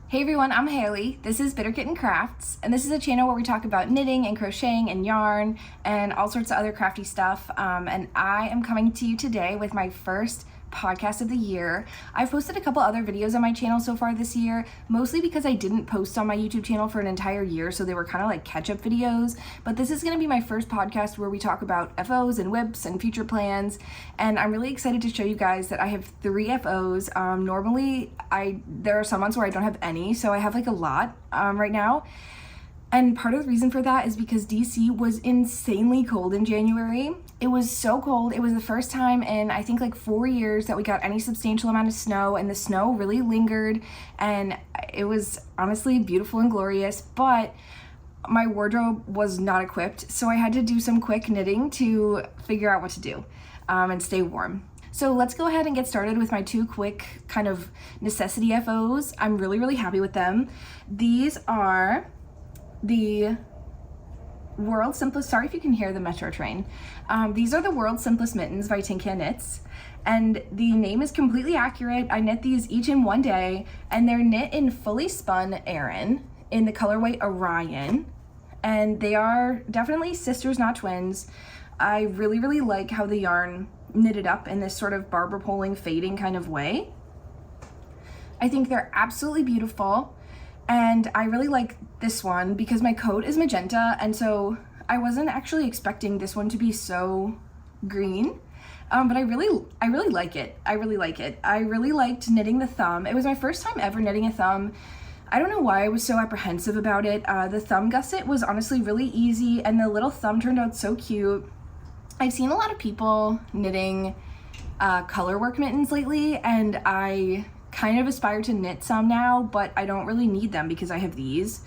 Hey everyone, I'm Haley. This is Bitter Kitten Crafts, and this is a channel where we talk about knitting and crocheting and yarn and all sorts of other crafty stuff. And I am coming to you today with my first podcast of the year. I've posted a couple other videos on my channel so far this year, mostly because I didn't post on my YouTube channel for an entire year, so they were kind of like catch-up videos. But this is going to be my first podcast where we talk about FOs and WIPs and future plans, and I'm really excited to show you guys that I have 3 FOs. Normally, there are some months where I don't have any, so I have like a lot right now. And part of the reason for that is because DC was insanely cold in January. It was so cold. It was the first time in I think like 4 years that we got any substantial amount of snow, and the snow really lingered, and it was honestly beautiful and glorious, but my wardrobe was not equipped, so I had to do some quick knitting to figure out what to do and stay warm. So let's go ahead and get started with my 2 quick kind of necessity FOs. I'm really happy with them. These are the World's Simplest, sorry if you can hear the metro train. These are the World's Simplest Mittens by Tin Can Knits, and the name is completely accurate. I knit these each in one day, and they're knit in fully spun Aran in the colorway Orion, and they are definitely sisters, not twins. I really like how the yarn knitted up in this sort of barber poling fading kind of way. I think they're absolutely beautiful. And I really like this one because my coat is magenta, and so I wasn't actually expecting this one to be so green. But I really like it. I really liked knitting the thumb. It was my first time ever knitting a thumb. I don't know why I was so apprehensive about it. The thumb gusset was honestly really easy, and the little thumb turned out so cute. I've seen a lot of people knitting color work mittens lately, and I kind of aspire to knit some now, but I don't really need them because I have these.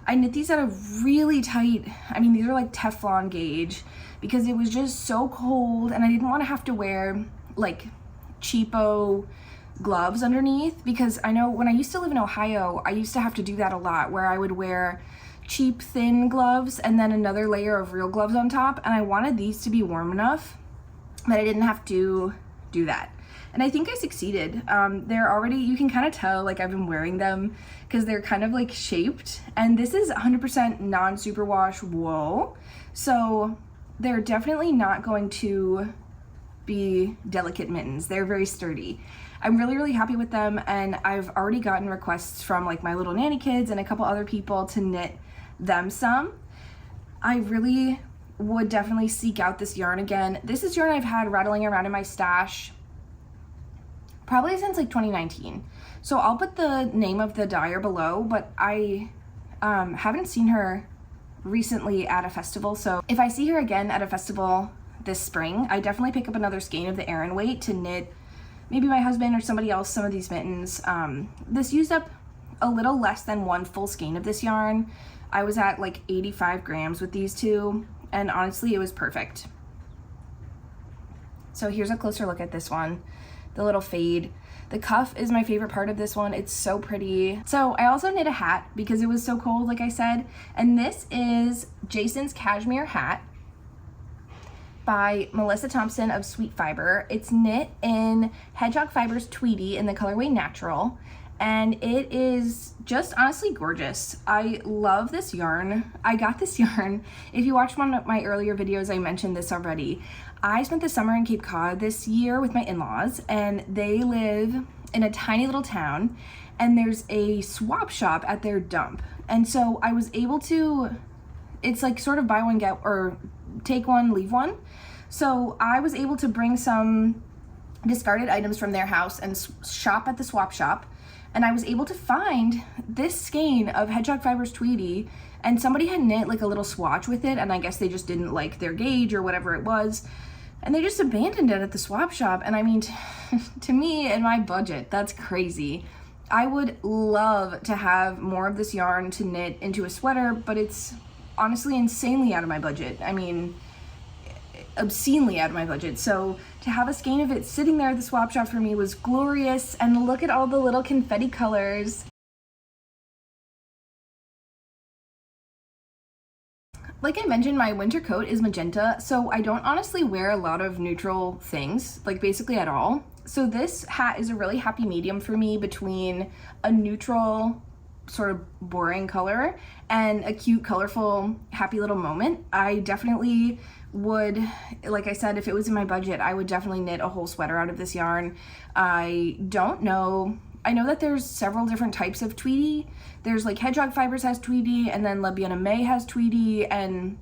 I knit these at a really tight, I mean these are like Teflon gauge, because it was just so cold and I didn't want to have to wear like cheapo gloves underneath, because I know when I used to live in Ohio, I used to have to do that a lot, where I would wear cheap thin gloves and then another layer of real gloves on top, and I wanted these to be warm enough that I didn't have to do that. And I think I succeeded. They're already, you can kind of tell like I've been wearing them because they're kind of like shaped, and this is 100% non-superwash wool, so they're definitely not going to be delicate mittens. They're very sturdy. I'm really happy with them, and I've already gotten requests from like my little nanny kids and a couple other people to knit them some. I really would definitely seek out this yarn again. This is yarn I've had rattling around in my stash probably since like 2019. So I'll put the name of the dyer below, but I haven't seen her recently at a festival. So if I see her again at a festival this spring, I definitely pick up another skein of the Aran weight to knit maybe my husband or somebody else some of these mittens. This used up a little less than 1 full skein of this yarn. I was at like 85 grams with these 2, and honestly it was perfect. So here's a closer look at this one. The little fade. The cuff is my favorite part of this one. It's so pretty. So I also knit a hat because it was so cold, like I said, and this is Jason's Cashmere hat by Melissa Thompson of Sweet Fiber. It's knit in Hedgehog Fibres Tweedy in the colorway Natural, and it is just honestly gorgeous. I love this yarn. I got this yarn. If you watched one of my earlier videos, I mentioned this already. I spent the summer in Cape Cod this year with my in-laws, and they live in a tiny little town, and there's a swap shop at their dump. And so I was able to, it's like sort of buy one get, or take one, leave one. So I was able to bring some discarded items from their house and shop at the swap shop, and I was able to find this skein of Hedgehog Fibres Tweedy, and somebody had knit like a little swatch with it, and I guess they just didn't like their gauge or whatever it was, and they just abandoned it at the swap shop. And I mean, to me and my budget, that's crazy. I would love to have more of this yarn to knit into a sweater, but it's honestly insanely out of my budget. I mean, obscenely out of my budget. So to have a skein of it sitting there at the swap shop for me was glorious. And look at all the little confetti colors. Like I mentioned, my winter coat is magenta, so I don't honestly wear a lot of neutral things, like basically at all. So this hat is a really happy medium for me between a neutral sort of boring color and a cute, colorful, happy little moment, I definitely would, like I said, if it was in my budget, I would definitely knit a whole sweater out of this yarn. I don't know. I know that there's several different types of Tweedy. There's like Hedgehog Fibres has Tweedy, and then Lebiana May has Tweedy, and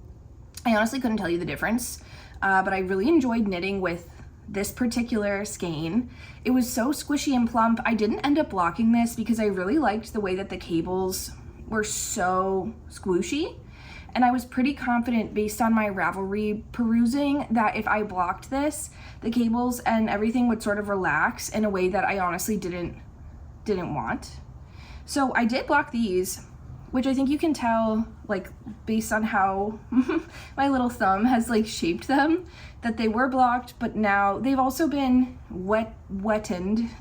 I honestly couldn't tell you the difference. But I really enjoyed knitting with this particular skein. It was so squishy and plump. I didn't end up blocking this because I really liked the way that the cables were so squishy. And I was pretty confident based on my Ravelry perusing that if I blocked this, the cables and everything would sort of relax in a way that I honestly didn't want. So I did block these, which I think you can tell, like, based on how my little thumb has like shaped them, that they were blocked, but now they've also been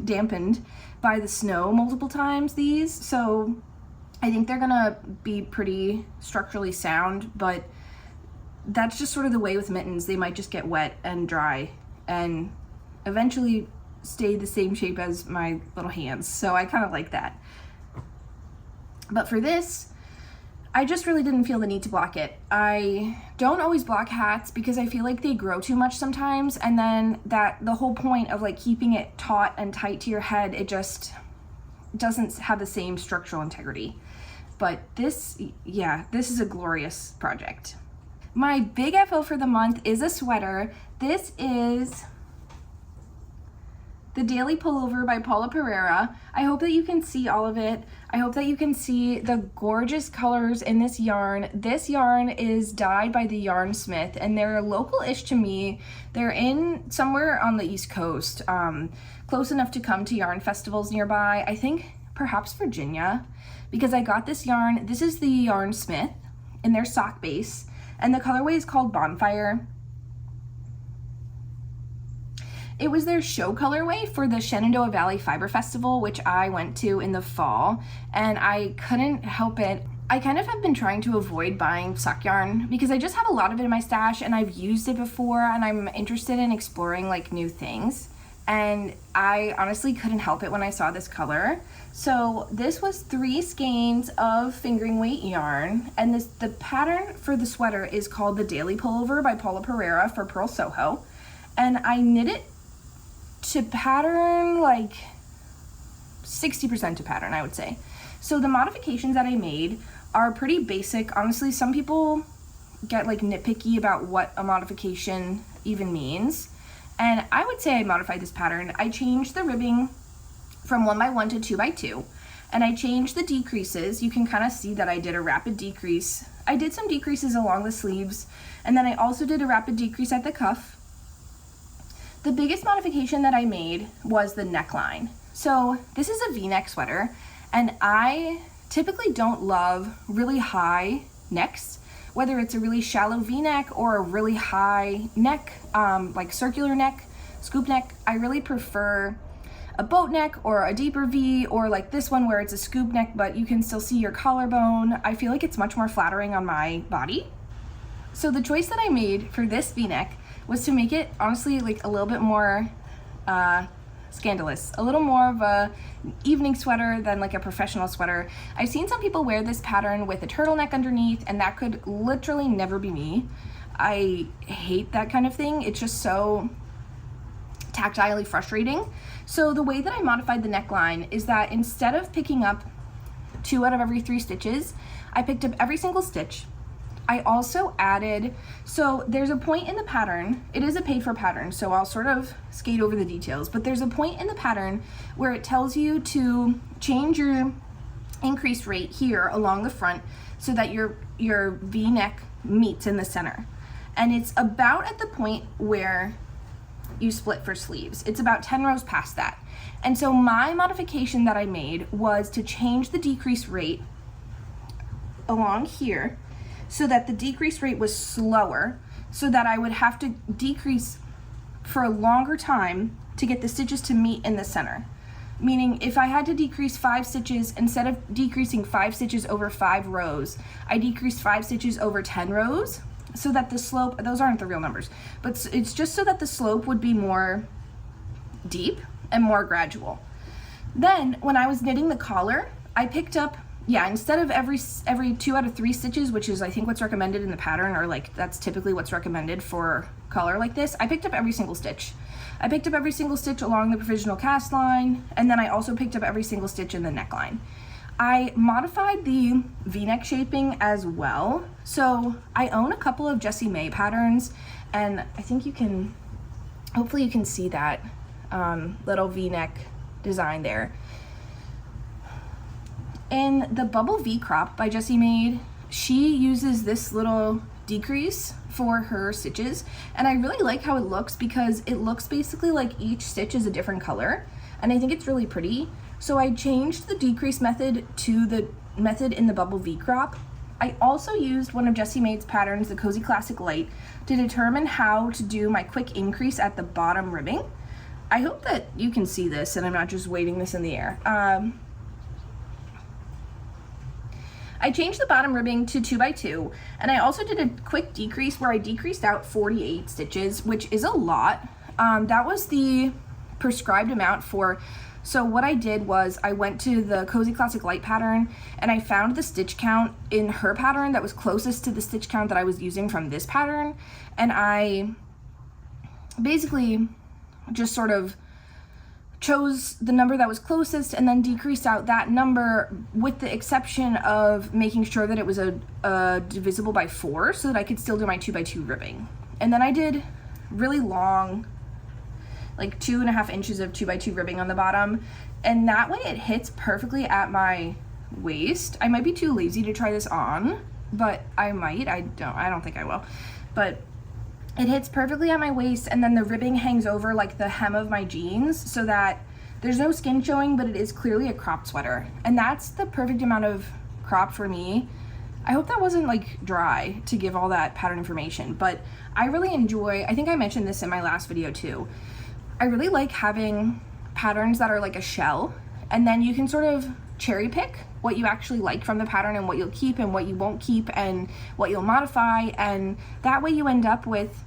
dampened by the snow multiple times, these. So I think they're gonna be pretty structurally sound, but that's just sort of the way with mittens. They might just get wet and dry and eventually stay the same shape as my little hands. So I kind of like that. But for this, I just really didn't feel the need to block it. I don't always block hats because I feel like they grow too much sometimes, and then the whole point of like keeping it taut and tight to your head, it just doesn't have the same structural integrity. But this, yeah, this is a glorious project. My big FO for the month is a sweater. This is the Daily Pullover by Paula Pereira. I hope that you can see all of it. I hope that you can see the gorgeous colors in this yarn. This yarn is dyed by the YarnSmith, and they're local-ish to me. They're in somewhere on the East Coast, close enough to come to yarn festivals nearby. I think perhaps Virginia, because I got this yarn. This is the YarnSmith in their sock base, and the colorway is called Bonfire. It was their show colorway for the Shenandoah Valley Fiber Festival, which I went to in the fall, and I couldn't help it. I kind of have been trying to avoid buying sock yarn because I just have a lot of it in my stash and I've used it before, and I'm interested in exploring like new things. And I honestly couldn't help it when I saw this color. So this was 3 skeins of fingering weight yarn, and the pattern for the sweater is called the Daily Pullover by Paula Pereira for Purl Soho. And I knit it to pattern, like 60% to pattern, I would say. So the modifications that I made are pretty basic. Honestly, some people get like nitpicky about what a modification even means. And I would say I modified this pattern. I changed the ribbing from 1x1 to 2x2. And I changed the decreases. You can kind of see that I did a rapid decrease. I did some decreases along the sleeves, and then I also did a rapid decrease at the cuff. The biggest modification that I made was the neckline. So this is a V-neck sweater, and I typically don't love really high necks, whether it's a really shallow V-neck or a really high neck, like circular neck, scoop neck. I really prefer a boat neck or a deeper V, or like this one where it's a scoop neck but you can still see your collarbone. I feel like it's much more flattering on my body. So the choice that I made for this V-neck was to make it honestly like a little bit more scandalous, a little more of a evening sweater than like a professional sweater. I've seen some people wear this pattern with a turtleneck underneath, and that could literally never be me. I hate that kind of thing. It's just so tactilely frustrating. So the way that I modified the neckline is that instead of picking up 2 out of every 3 stitches, I picked up every single stitch. I also added, so there's a point in the pattern, it is a paid for pattern, so I'll sort of skate over the details, but there's a point in the pattern where it tells you to change your increase rate here along the front so that your V-neck meets in the center. And it's about at the point where you split for sleeves. It's about 10 rows past that. And so my modification that I made was to change the decrease rate along here so that the decrease rate was slower, so that I would have to decrease for a longer time to get the stitches to meet in the center. Meaning if I had to decrease 5 stitches, instead of decreasing 5 stitches over 5 rows, I decreased 5 stitches over 10 rows, so that the slope, those aren't the real numbers, but it's just so that the slope would be more deep and more gradual. Then when I was knitting the collar, I picked up yeah, instead of every 2 out of 3 stitches, which is I think what's recommended in the pattern, or like that's typically what's recommended for color like this, I picked up every single stitch. I picked up every single stitch along the provisional cast line, and then I also picked up every single stitch in the neckline. I modified the V-neck shaping as well. So I own a couple of Jessie May patterns, and I think you can, hopefully you can see that little V-neck design there. In the Bubble V crop by Jessie May, she uses this little decrease for her stitches, and I really like how it looks because it looks basically like each stitch is a different color, and I think it's really pretty. So I changed the decrease method to the method in the Bubble V crop. I also used one of Jessie May's patterns, the Cozy Classic Light, to determine how to do my quick increase at the bottom ribbing. I hope that you can see this and I'm not just waving this in the air. I changed the bottom ribbing to 2x2, and I also did a quick decrease where I decreased out 48 stitches, which is a lot. That was the prescribed amount for, so what I did was I went to the Cozy Classic Light pattern and I found the stitch count in her pattern that was closest to the stitch count that I was using from this pattern, and I basically just sort of chose the number that was closest and then decreased out that number, with the exception of making sure that it was a divisible by 4 so that I could still do my 2x2 ribbing. And then I did really long, like 2.5 inches of 2x2 ribbing on the bottom, and that way it hits perfectly at my waist. I might be too lazy to try this on, but I might. I don't think I will, but it hits perfectly at my waist, and then the ribbing hangs over like the hem of my jeans so that there's no skin showing, but it is clearly a cropped sweater. And that's the perfect amount of crop for me. I hope that wasn't like dry to give all that pattern information, but I really enjoy, I think I mentioned this in my last video too, I really like having patterns that are like a shell, and then you can sort of cherry pick what you actually like from the pattern and what you'll keep and what you won't keep and what you'll modify, and that way you end up with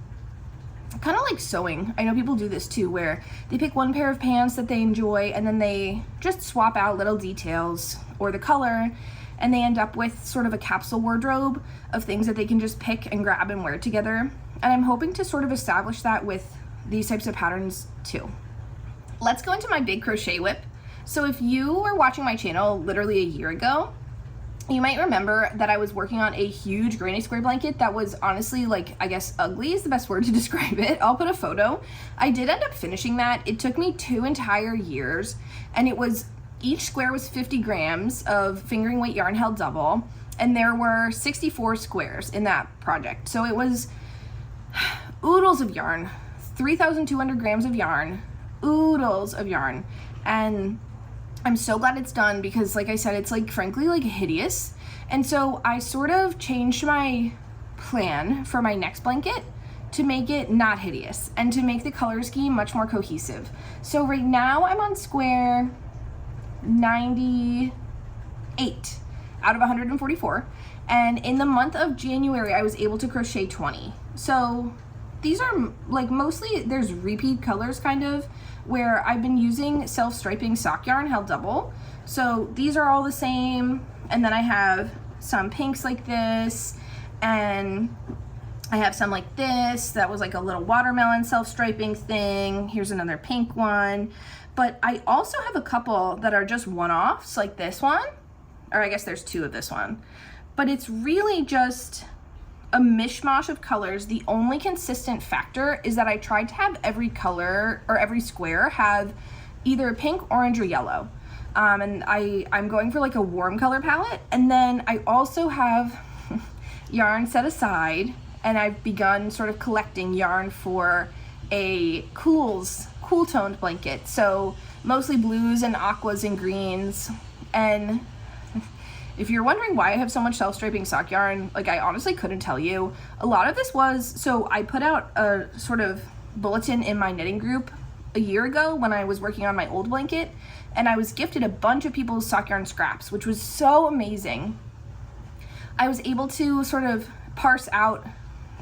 kind of like sewing. I know people do this too, where they pick one pair of pants that they enjoy and then they just swap out little details or the color, and they end up with sort of a capsule wardrobe of things that they can just pick and grab and wear together. And I'm hoping to sort of establish that with these types of patterns too. Let's go into my big crochet whip. So if you were watching my channel literally a year ago, you might remember that I was working on a huge granny square blanket that was honestly, like, I guess ugly is the best word to describe it. I'll put a photo. I did end up finishing that. It took me 2 entire years, and it was, each square was 50 grams of fingering weight yarn held double, and there were 64 squares in that project. So it was oodles of yarn, 3,200 grams of yarn, oodles of yarn, and I'm so glad it's done because, like I said, it's like frankly like hideous. And so I sort of changed my plan for my next blanket to make it not hideous and to make the color scheme much more cohesive. So right now I'm on square 98 out of 144, and in the month of January I was able to crochet 20. So these are like mostly, there's repeat colors kind of, where I've been using self-striping sock yarn held double. So these are all the same, and then I have some pinks like this, and I have some like this that was like a little watermelon self-striping thing. Here's another pink one, but I also have a couple that are just one-offs, like this one, or I guess there's 2 of this one, but it's really just a mishmash of colors. The only consistent factor is that I tried to have every color or every square have either pink, orange, or yellow. And I'm going for like a warm color palette. And then I also have yarn set aside, and I've begun sort of collecting yarn for a cool toned blanket. So mostly blues and aquas and greens. And if you're wondering why I have so much self-striping sock yarn, like I honestly couldn't tell you. A lot of this was, so I put out a sort of bulletin in my knitting group a year ago when I was working on my old blanket, and I was gifted a bunch of people's sock yarn scraps, which was so amazing. I was able to sort of parse out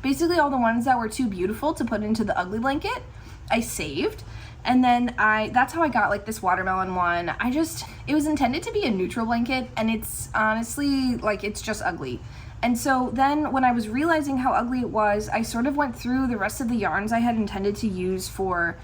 basically all the ones that were too beautiful to put into the ugly blanket. I saved, And then that's how I got like this watermelon one. It was intended to be a neutral blanket, and it's honestly like, it's just ugly. And so then when I was realizing how ugly it was, I sort of went through the rest of the yarns I had intended to use for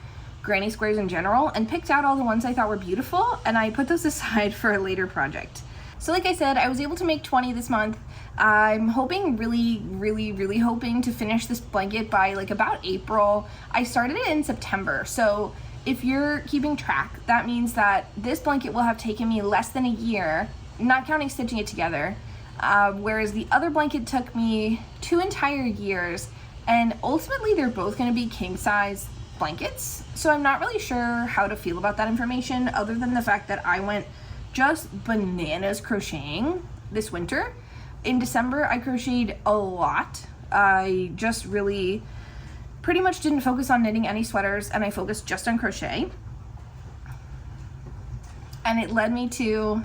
granny squares in general and picked out all the ones I thought were beautiful, and I put those aside for a later project. So like I said, I was able to make 20 this month. I'm hoping, really hoping to finish this blanket by like about April. I started it in September, so if you're keeping track, that means that this blanket will have taken me less than a year, not counting stitching it together, whereas the other blanket took me 2 entire years, and ultimately they're both going to be king size blankets. So I'm not really sure how to feel about that information, other than the fact that I went just bananas crocheting this winter. In December, I crocheted a lot. I just really pretty much didn't focus on knitting any sweaters, and I focused just on crochet. And it led me to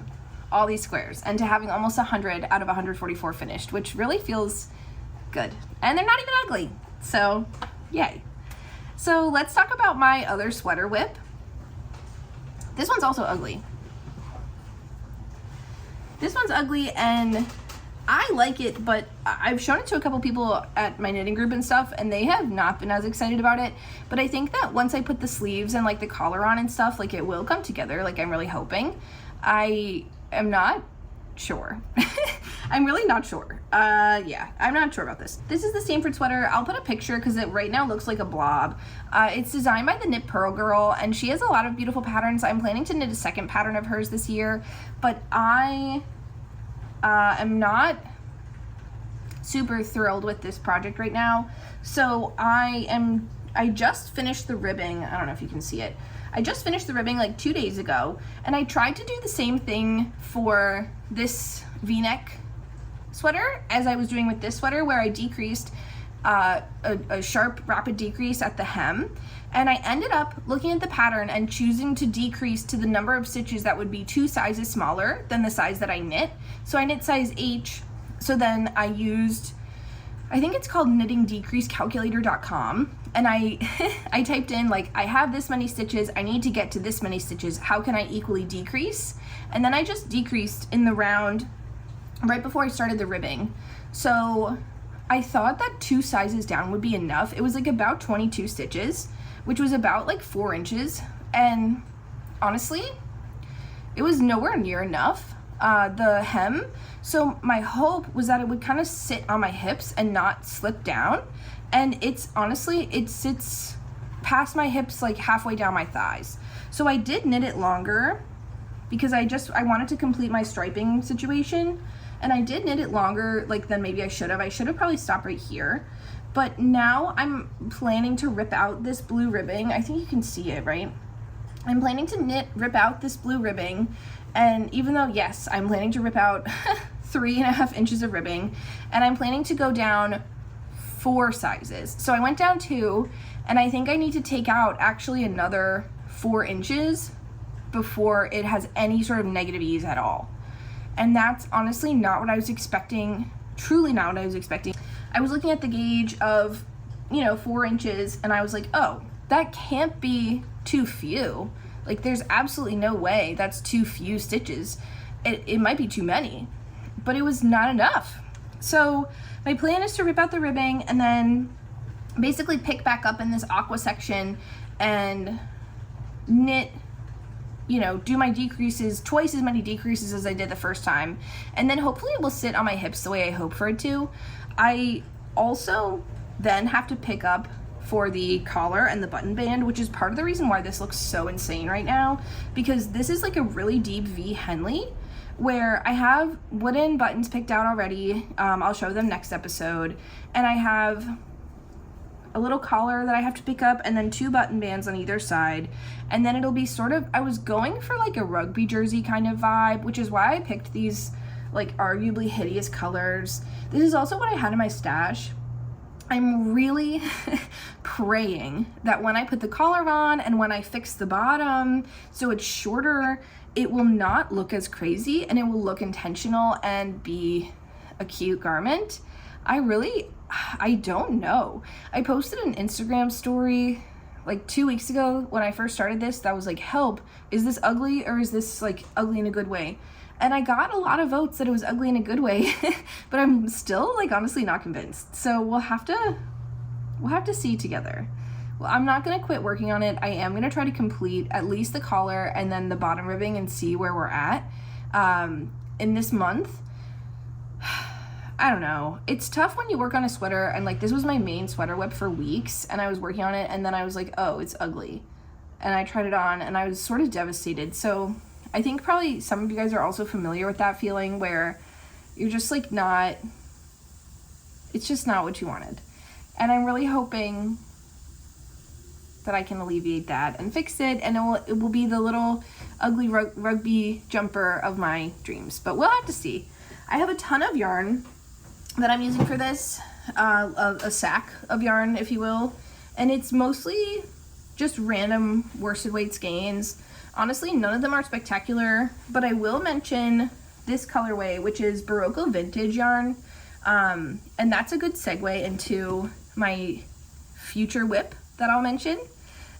all these squares and to having almost 100 out of 144 finished, which really feels good. And they're not even ugly, so yay. So let's talk about my other sweater whip. This one's also ugly. This one's ugly, and I like it, but I've shown it to a couple people at my knitting group and stuff, and they have not been as excited about it. But I think that once I put the sleeves and like the collar on and stuff, like it will come together, like I'm really hoping. I am not sure. I'm really not sure. Yeah, I'm not sure about this. This is the Stamford Sweater. I'll put a picture because it right now looks like a blob. It's designed by the Knit Purl Girl, and she has a lot of beautiful patterns. I'm planning to knit a second pattern of hers this year, but I am not super thrilled with this project right now. So I just finished the ribbing. I don't know if you can see it. I just finished the ribbing like 2 days ago, and I tried to do the same thing for this V-neck sweater as I was doing with this sweater, where I decreased a sharp, rapid decrease at the hem. And I ended up looking at the pattern and choosing to decrease to the number of stitches that would be 2 sizes smaller than the size that I knit. So I knit size H. So then I used, I think it's called knittingdecreasecalculator.com. And I typed in like, I have this many stitches, I need to get to this many stitches, how can I equally decrease? And then I just decreased in the round right before I started the ribbing. So I thought that 2 sizes down would be enough. It was like about 22 stitches, which was about like 4 inches. And honestly, it was nowhere near enough. The hem, so my hope was that it would kind of sit on my hips and not slip down. And it's honestly, it sits past my hips like halfway down my thighs. So I did knit it longer because I wanted to complete my striping situation. And I did knit it longer like than maybe I should have. I should have probably stopped right here. But now I'm planning to rip out this blue ribbing. I think you can see it, right? I'm planning to rip out this blue ribbing. And even though, yes, I'm planning to rip out 3.5 inches of ribbing, and I'm planning to go down 4 sizes. So I went down 2, and I think I need to take out actually another 4 inches before it has any sort of negative ease at all. And that's honestly not what I was expecting, truly not what I was expecting. I was looking at the gauge of, 4 inches, and I was like, oh, that can't be too few. Like, there's absolutely no way that's too few stitches. It might be too many, but it was not enough. So my plan is to rip out the ribbing and then basically pick back up in this aqua section and knit, do my decreases, twice as many decreases as I did the first time. And then hopefully it will sit on my hips the way I hope for it to. I also then have to pick up for the collar and the button band, which is part of the reason why this looks so insane right now, because this is like a really deep V Henley where I have wooden buttons picked out already. I'll show them next episode. And I have a little collar that I have to pick up and then 2 button bands on either side. And then it'll be sort of, I was going for like a rugby jersey kind of vibe, which is why I picked these like arguably hideous colors. This is also what I had in my stash. I'm really praying that when I put the collar on and when I fix the bottom so it's shorter, it will not look as crazy and it will look intentional and be a cute garment. I don't know. I posted an Instagram story like 2 weeks ago when I first started this that was like, help, is this ugly or is this like ugly in a good way? And I got a lot of votes that it was ugly in a good way, but I'm still like honestly not convinced. So we'll have to see together. Well, I'm not gonna quit working on it. I am gonna try to complete at least the collar and then the bottom ribbing and see where we're at in this month. I don't know. It's tough when you work on a sweater and like this was my main sweater whip for weeks and I was working on it and then I was like, oh, it's ugly. And I tried it on and I was sort of devastated. So I think probably some of you guys are also familiar with that feeling where you're just like not, it's just not what you wanted. And I'm really hoping that I can alleviate that and fix it, and it will be the little ugly rugby jumper of my dreams. But we'll have to see. I have a ton of yarn that I'm using for this, a sack of yarn, if you will, and it's mostly just random worsted weight skeins. Honestly, none of them are spectacular, but I will mention this colorway, which is Berroco vintage yarn, and that's a good segue into my future whip that I'll mention.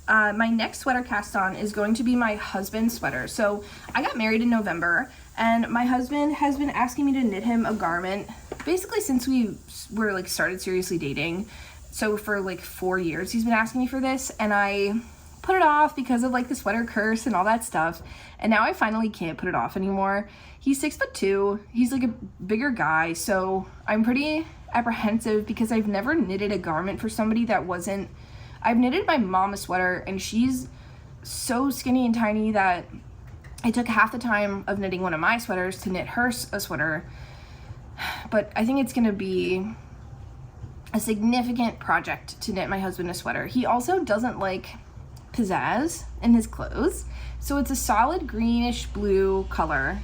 My next sweater cast on is going to be my husband's sweater. So I got married in November and my husband has been asking me to knit him a garment basically since we were like started seriously dating. So for like 4 years he's been asking me for this, and I put it off because of like the sweater curse and all that stuff, and now I finally can't put it off anymore. He's 6'2", he's like a bigger guy, so I'm pretty apprehensive because I've never knitted a garment for somebody that wasn't, I've knitted my mom a sweater and she's so skinny and tiny that it took half the time of knitting one of my sweaters to knit her a sweater. But I think it's gonna be a significant project to knit my husband a sweater. He also doesn't like pizzazz in his clothes, so it's a solid greenish blue color.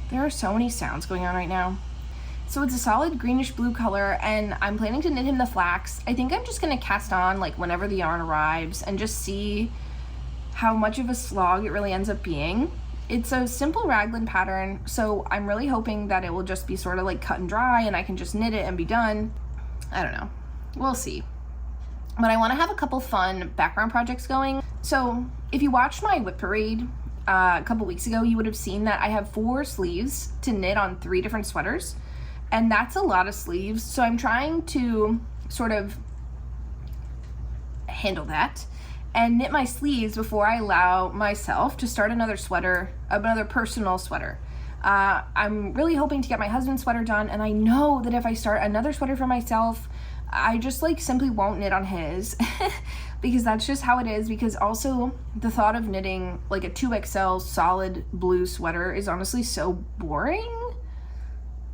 There are so many sounds going on right now. So it's a solid greenish blue color, and I'm planning to knit him the flax. I think I'm just gonna cast on like whenever the yarn arrives and just see how much of a slog it really ends up being. It's a simple raglan pattern, so I'm really hoping that it will just be sort of like cut and dry and I can just knit it and be done. I don't know, we'll see. But I wanna have a couple fun background projects going. So if you watched my whip parade a couple weeks ago, you would have seen that I have 4 sleeves to knit on 3 different sweaters. And that's a lot of sleeves, so I'm trying to sort of handle that and knit my sleeves before I allow myself to start another sweater, another personal sweater. I'm really hoping to get my husband's sweater done, and I know that if I start another sweater for myself, I just like simply won't knit on his because that's just how it is. Because also the thought of knitting like a 2XL solid blue sweater is honestly so boring.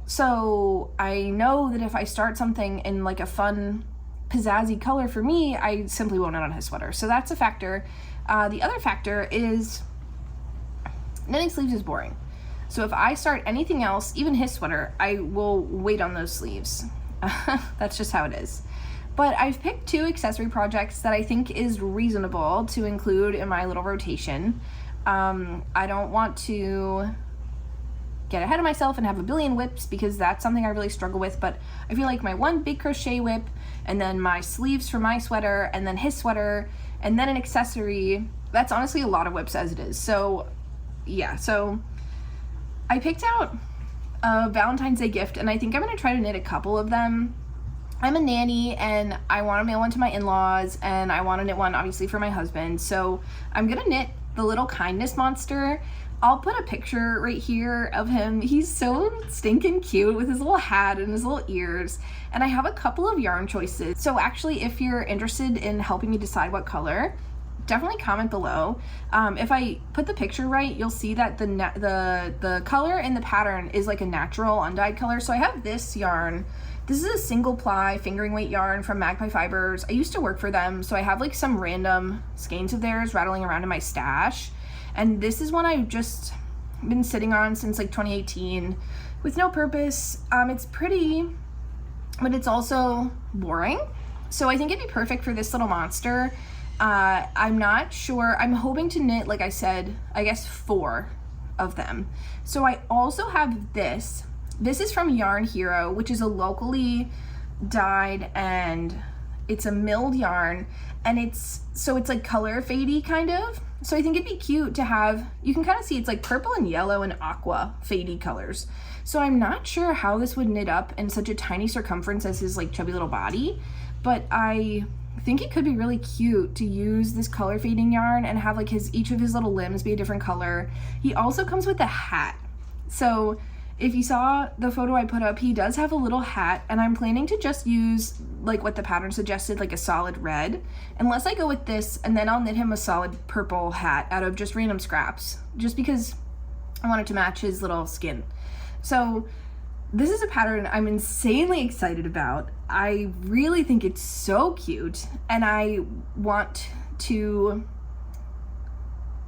So I know that if I start something in like a fun pizzazzy color for me, I simply won't knit on his sweater. So that's a factor. The other factor is knitting sleeves is boring. So if I start anything else, even his sweater, I will wait on those sleeves. That's just how it is. But I've picked 2 accessory projects that I think is reasonable to include in my little rotation. I don't want to get ahead of myself and have a billion whips because that's something I really struggle with, but I feel like my one big crochet whip and then my sleeves for my sweater and then his sweater and then an accessory, that's honestly a lot of whips as it is. So yeah, so I picked out a Valentine's Day gift and I think I'm gonna try to knit a couple of them. I'm a nanny and I want to mail one to my in-laws and I want to knit one obviously for my husband, so I'm gonna knit the little kindness monster. I'll put a picture right here of him. He's so stinking cute with his little hat and his little ears. And I have a couple of yarn choices. So actually, if you're interested in helping me decide what color, definitely comment below. If I put the picture right, you'll see that the color in the pattern is like a natural undyed color. So I have this yarn. This is a single ply fingering weight yarn from Magpie Fibres. I used to work for them, so I have like some random skeins of theirs rattling around in my stash. And this is one I've just been sitting on since like 2018 with no purpose. It's pretty, but it's also boring. So I think it'd be perfect for this little monster. I'm not sure. I'm hoping to knit, like I said, I guess 4 of them. So I also have this. This is from Yarn Hero, which is a locally dyed and It's a milled yarn, and it's like color fadey kind of. So I think it'd be cute to have, you can kind of see it's like purple and yellow and aqua fadey colors. So I'm not sure how this would knit up in such a tiny circumference as his like chubby little body, but I think it could be really cute to use this color fading yarn and have like each of his little limbs be a different color. He also comes with a hat. So if you saw the photo I put up, he does have a little hat, and I'm planning to just use like what the pattern suggested, like a solid red, unless I go with this, and then I'll knit him a solid purple hat out of just random scraps, just because I want it to match his little skin. So this is a pattern I'm insanely excited about. I really think it's so cute, and I want to,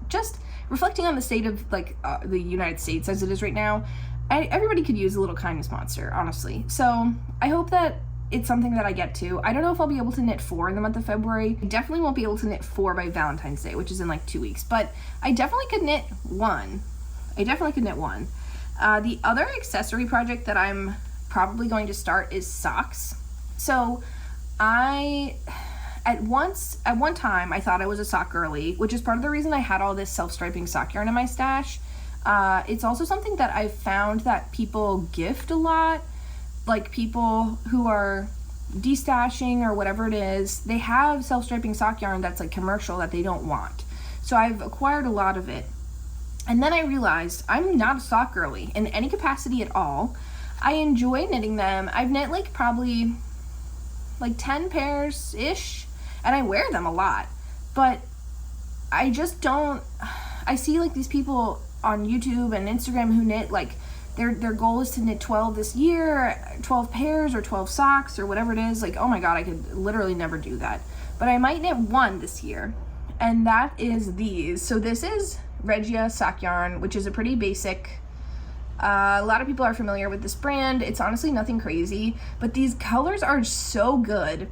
just reflecting on the state of like the United States as it is right now, everybody could use a little kindness monster, honestly. So I hope that it's something that I get to. I don't know if I'll be able to knit 4 in the month of February. I definitely won't be able to knit 4 by Valentine's Day, which is in like 2 weeks, but I definitely could knit 1. The other accessory project that I'm probably going to start is socks. So at one time I thought I was a sock girly, which is part of the reason I had all this self-striping sock yarn in my stash. It's also something that I've found that people gift a lot, like people who are destashing or whatever it is, they have self-striping sock yarn that's like commercial that they don't want. So I've acquired a lot of it. And then I realized I'm not a sock girly in any capacity at all. I enjoy knitting them. I've knit like probably like 10 pairs-ish, and I wear them a lot. But I just don't, I see like these people on YouTube and Instagram who knit like their goal is to knit 12 this year, 12 pairs or 12 socks or whatever it is. Like, oh my god, I could literally never do that. But I might knit 1 this year, and that is these. So this is Regia sock yarn, which is a pretty basic, a lot of people are familiar with this brand. It's honestly nothing crazy, but these colors are so good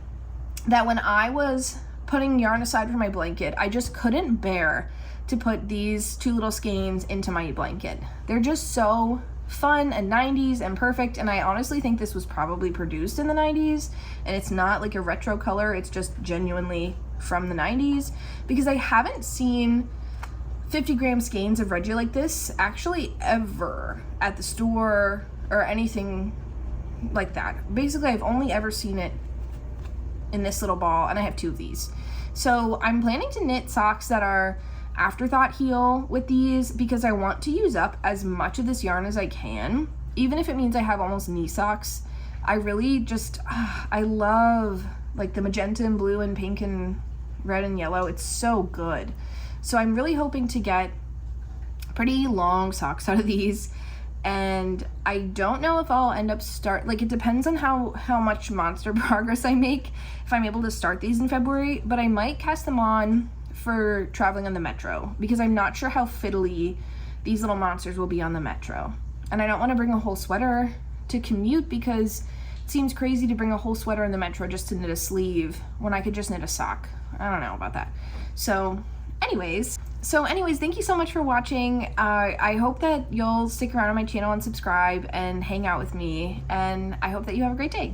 that when I was putting yarn aside for my blanket, I just couldn't bear to put these 2 little skeins into my blanket. They're just so fun and 90s and perfect, and I honestly think this was probably produced in the 90s, and it's not like a retro color, it's just genuinely from the 90s, because I haven't seen 50-gram skeins of Regia like this actually ever at the store or anything like that. Basically, I've only ever seen it in this little ball, and I have 2 of these. So I'm planning to knit socks that are Afterthought heel with these, because I want to use up as much of this yarn as I can, even if it means I have almost knee socks. I really just, I love like the magenta and blue and pink and red and yellow. It's so good. So I'm really hoping to get pretty long socks out of these, and I don't know if I'll end up like it depends on how much monster progress I make, if I'm able to start these in February, but I might cast them on for traveling on the metro, because I'm not sure how fiddly these little monsters will be on the metro. And I don't want to bring a whole sweater to commute, because it seems crazy to bring a whole sweater in the metro just to knit a sleeve when I could just knit a sock. I don't know about that. So anyways, thank you so much for watching. I hope that you'll stick around on my channel and subscribe and hang out with me, and I hope that you have a great day.